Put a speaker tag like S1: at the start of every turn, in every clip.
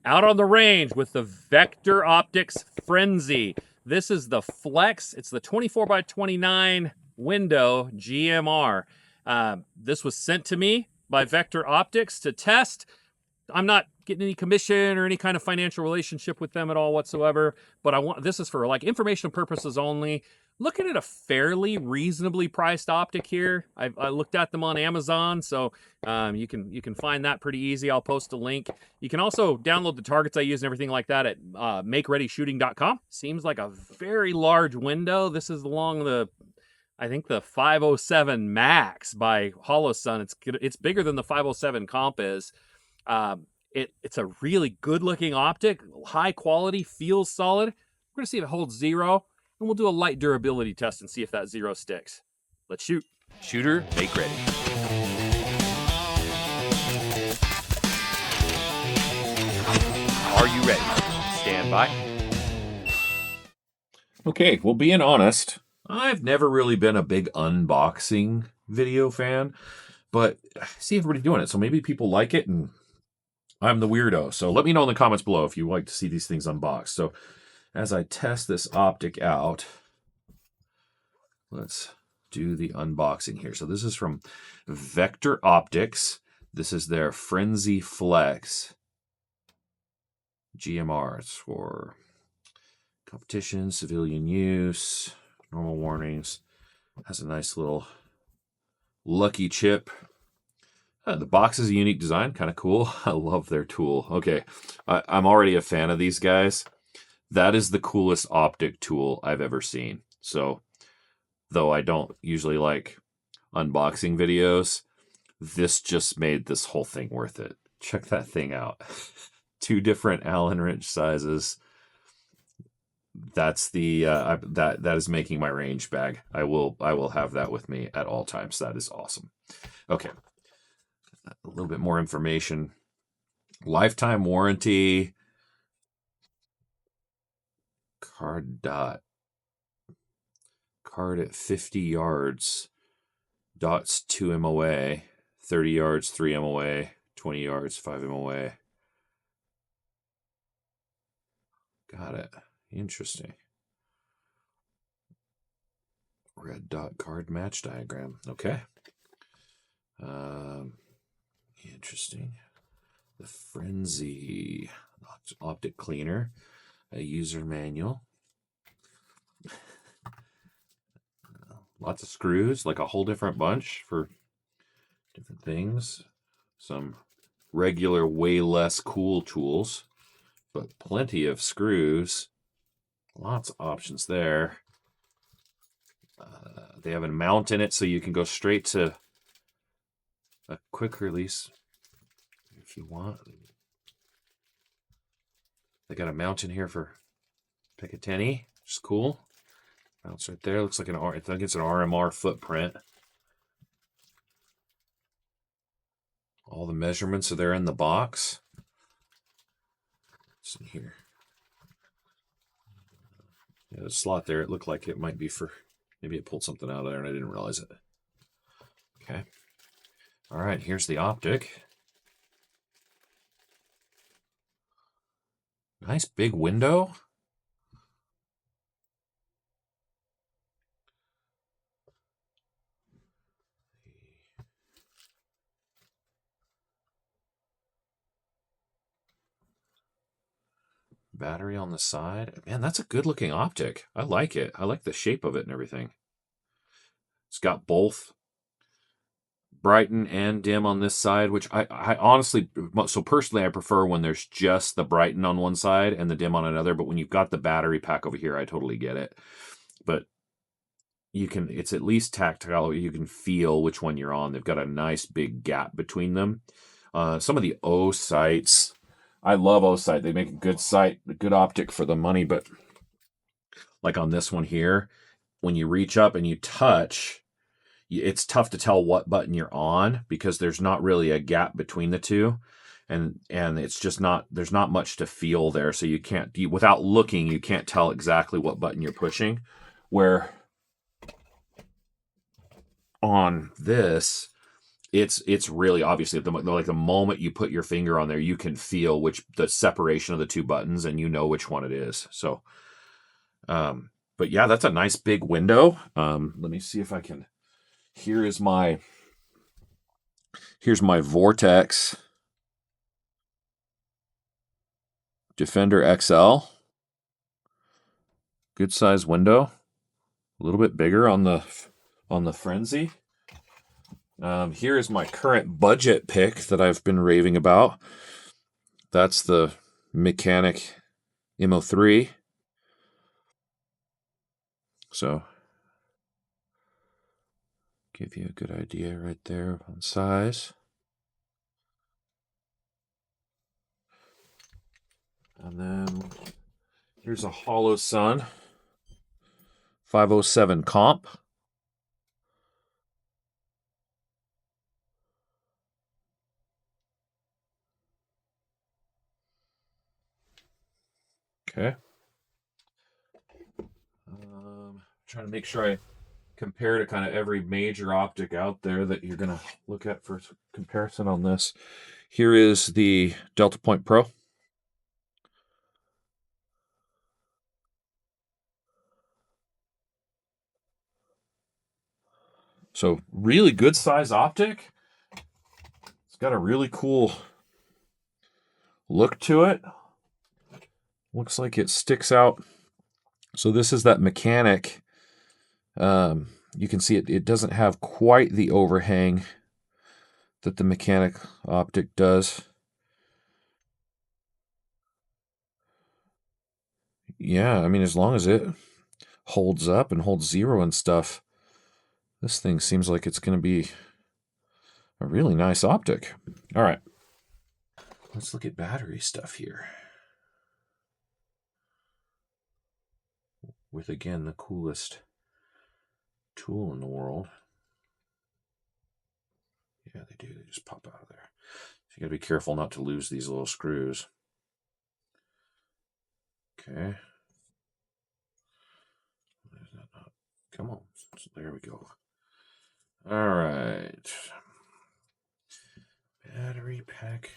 S1: out on the range with the Vector Optics Frenzy. This is the Flex. It's the 24x29 window GMR. This was sent to me by Vector Optics to test. I'm not getting any commission or any kind of financial relationship with them at all whatsoever, but this is for like informational purposes only. Looking at a fairly reasonably priced optic here. I looked at them on Amazon, so you can find that pretty easy. I'll post a link. You can also download the targets I use and everything like that at makereadyshooting.com. Seems like a very large window. This is along I think the 507 Max by HoloSun. It's bigger than the 507 Comp is. It's a really good looking optic, high quality, feels solid. We're gonna see if it holds 0. And we'll do a light durability test and see if that 0 sticks. Let's shoot. Shooter, make ready. Are you ready? Stand by.
S2: Okay, well, being honest, I've never really been a big unboxing video fan, but I see everybody doing it, so maybe people like it and I'm the weirdo. So let me know in the comments below if you like to see these things unboxed. So as I test this optic out, let's do the unboxing here. So this is from Vector Optics. This is their Frenzy Flex GMR. It's for competition, civilian use, normal warnings. Has a nice little lucky chip. The box is a unique design, kind of cool. I love their tool. Okay, I'm already a fan of these guys. That is the coolest optic tool I've ever seen. So, though I don't usually like unboxing videos, this just made this whole thing worth it. Check that thing out. 2 different Allen wrench sizes. That's the that is making my range bag. I will have that with me at all times. That is awesome. Okay, a little bit more information. Lifetime warranty. Card at 50 yards, dots 2 MOA, 30 yards 3 MOA, 20 yards 5 MOA. Got it. Interesting. Red dot card match diagram. Okay. Interesting. The Frenzy optic cleaner. A user manual. Lots of screws, like a whole different bunch for different things. Some regular, way less cool tools, but plenty of screws. Lots of options there. They have a mount in it so you can go straight to a quick release if you want. They got a mount in here for Picatinny, which is cool. Mounts right there. Looks like I think it's an RMR footprint. All the measurements are there in the box. What's in here? Yeah, the slot there, it looked like it might be for, maybe it pulled something out of there and I didn't realize it. Okay. All right, here's the optic. Nice big window. Battery on the side. Man, that's a good looking optic. I like it. I like the shape of it and everything. It's got both brighten and dim on this side, which I honestly, so personally, I prefer when there's just the brighten on one side and the dim on another. But when you've got the battery pack over here, I totally get it. But you can, it's at least tactile. You can feel which one you're on. They've got a nice big gap between them. Some of the O sights, I love O sight. They make a good sight, a good optic for the money. But like on this one here, when you reach up and you touch, it's tough to tell what button you're on because there's not really a gap between the two. And it's just not, there's not much to feel there. So you can't, without looking, you can't tell exactly what button you're pushing. Where on this, it's really obviously like the moment you put your finger on there, you can feel the separation of the two buttons, and you know which one it is. So, but yeah, that's a nice big window. Let me see if I can. Here's my Vortex Defender XL. Good size window. A little bit bigger on the Frenzy. Here is my current budget pick that I've been raving about. That's the Mechanic MO3. So, give you a good idea right there on size. And then here's a Hollow Sun 507 comp. Okay. Trying to make sure I compare to kind of every major optic out there that you're going to look at for comparison on this. Here is the Delta Point Pro. So really good size optic. It's got a really cool look to it. Looks like it sticks out. So this is that Mechanic. You can see it doesn't have quite the overhang that the Mechanic optic does. Yeah, I mean, as long as it holds up and holds zero and stuff, this thing seems like it's going to be a really nice optic. All right. Let's look at battery stuff here. With, again, the coolest tool in the world. Yeah, they do. They just pop out of there. So you got to be careful not to lose these little screws. Okay. Come on. So there we go. All right. Battery pack.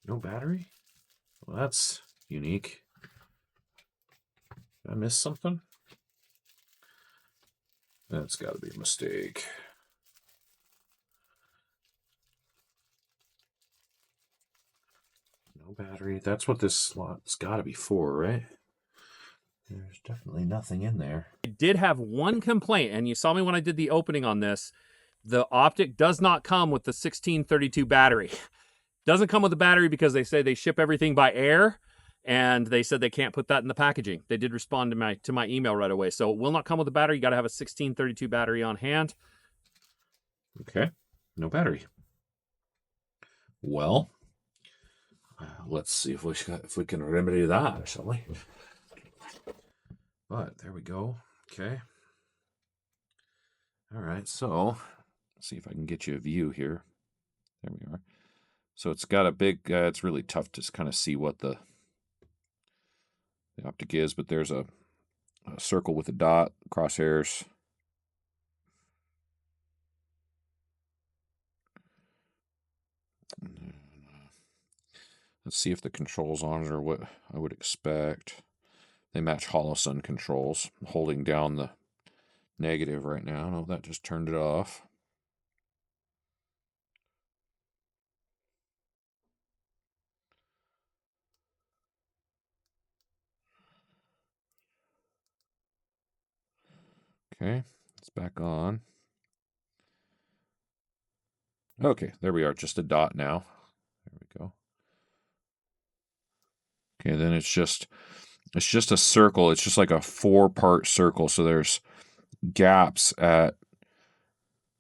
S2: No battery? Well, that's unique. Did I miss something? That's got to be a mistake. No battery. That's what this slot's got to be for, right? There's definitely nothing in there.
S1: I did have one complaint, and you saw me when I did the opening on this. The Optic does not come with the 1632 battery. Doesn't come with the battery because they say they ship everything by air, and they said they can't put that in the packaging. They did respond to my email right away. So it will not come with a battery. You got to have a 1632 battery on hand.
S2: Okay. No battery. Well, let's see if we can remedy that, shall we? But there we go. Okay. All right. So let's see if I can get you a view here. There we are. So it's got a big. It's really tough to kind of see what the optic is, but there's a circle with a dot, crosshairs. Let's see if the controls on it are what I would expect. They match Hollow Sun controls. I'm holding down the negative right now. No, that just turned it off. Okay, it's back on. Okay, there we are. Just a dot now. There we go. Okay, then it's just a circle. It's just like a 4-part circle. So there's gaps at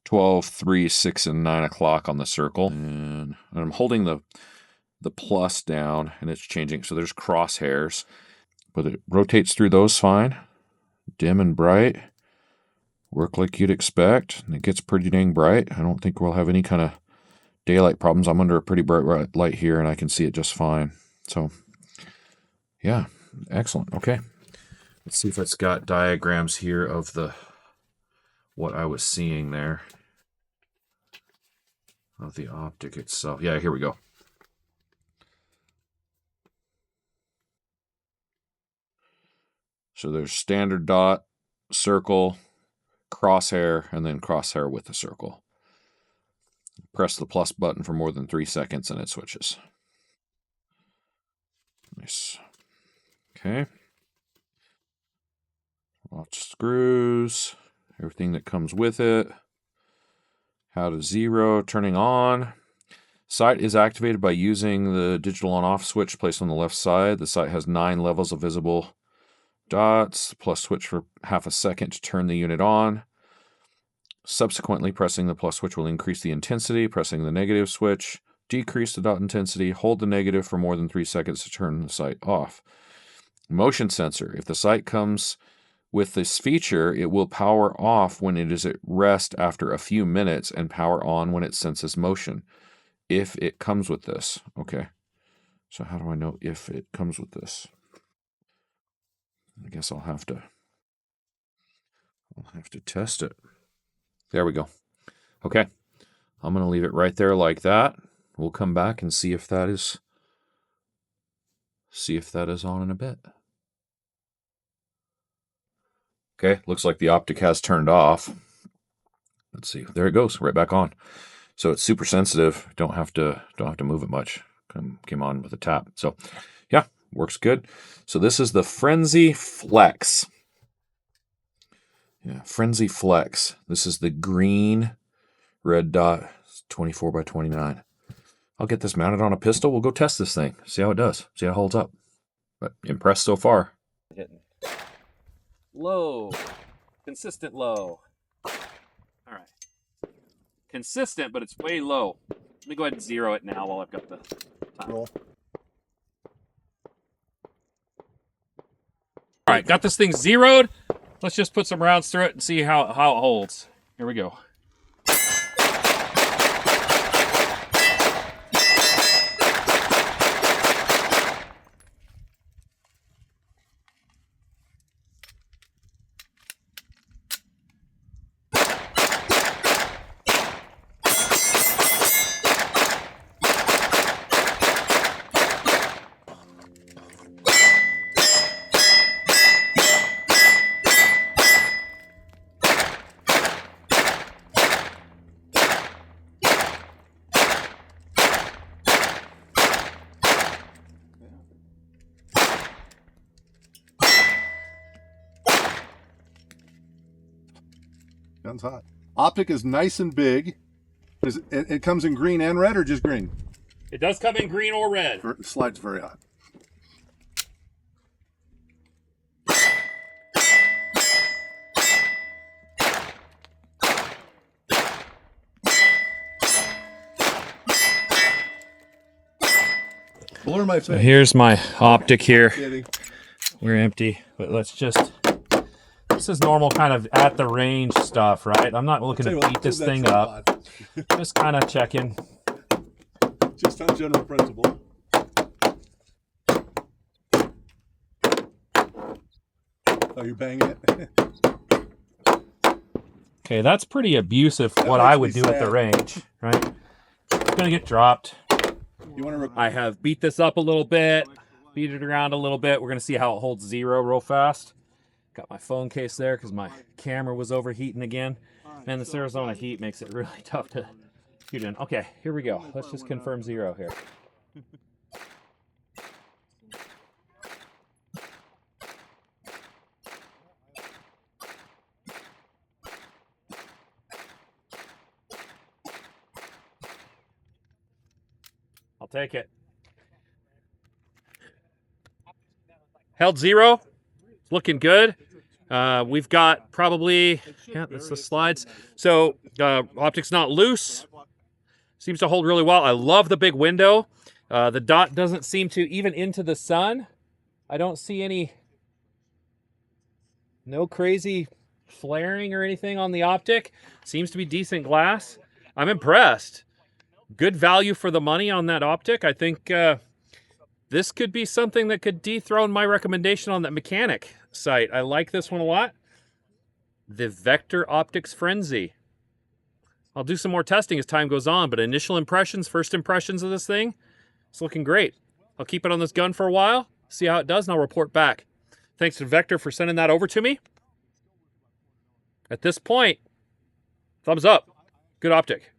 S2: 12, 3, 6, and 9 o'clock on the circle. And I'm holding the plus down, and it's changing. So there's crosshairs, but it rotates through those fine. Dim and bright. Work like you'd expect. And it gets pretty dang bright. I don't think we'll have any kind of daylight problems. I'm under a pretty bright light here, and I can see it just fine. So, yeah, excellent. Okay. Let's see if it's got diagrams here of what I was seeing there. of the optic itself. Yeah, here we go. So there's standard dot, circle, crosshair, and then crosshair with a circle. Press the plus button for more than 3 seconds and it switches. Nice. Okay. Lots of screws, everything that comes with it. How to zero, turning on. Sight is activated by using the digital on-off switch placed on the left side. The sight has 9 levels of visible dots, plus switch for half a second to turn the unit on. Subsequently, pressing the plus switch will increase the intensity. Pressing the negative switch, decrease the dot intensity. Hold the negative for more than 3 seconds to turn the sight off. Motion sensor. If the sight comes with this feature, it will power off when it is at rest after a few minutes and power on when it senses motion. If it comes with this. Okay. So how do I know if it comes with this? I guess I'll have to test it. There we go. Okay. I'm going to leave it right there like that. We'll come back and see if that is on in a bit. Okay, looks like the optic has turned off. Let's see. There it goes, right back on. So it's super sensitive. Don't have to move it much. Came on with a tap. So yeah, works good. So this is the Frenzy Flex. Yeah, Frenzy Flex. This is the green red dot, 24 by 29. I'll get this mounted on a pistol. We'll go test this thing. See how it does. See how it holds up. But impressed so far.
S1: Hitting. Low. Consistent low. All right. Consistent, but it's way low. Let me go ahead and zero it now while I've got the time. Roll. All right, got this thing zeroed. Let's just put some rounds through it and see how it holds. Here we go.
S3: Gun's hot. Optic is nice and big. It comes in green and red, or just green?
S1: It does come in green or red.
S3: Slide's very hot. Blur my face.
S1: So here's my optic here.
S3: Kidding.
S1: We're empty, but let's just... This is normal kind of at the range stuff, right? I'm not looking to beat this thing up. Just kind of checking.
S3: Just on general principle. Oh, you're banging it?
S1: Okay, that's pretty abusive for what I would do at the range, right? It's gonna get dropped. I have beat this up a little bit, beat it around a little bit. We're gonna see how it holds zero real fast. Got my phone case there because my camera was overheating again. Man, this Arizona heat makes it really tough to shoot in. Okay, here we go. Let's just confirm zero here. I'll take it. Held zero. It's looking good. We've got probably, yeah, that's the slides. So optic's not loose. Seems to hold really well. I love the big window. The dot doesn't seem to, even into the sun, I don't see no crazy flaring or anything on the optic. Seems to be decent glass. I'm impressed. Good value for the money on that optic. I think this could be something that could dethrone my recommendation on that mechanic site. I like this one a lot. The Vector Optics Frenzy. I'll do some more testing as time goes on, but initial impressions, first impressions of this thing, it's looking great. I'll keep it on this gun for a while, see how it does, and I'll report back. Thanks to Vector for sending that over to me. At this point, thumbs up. Good optic.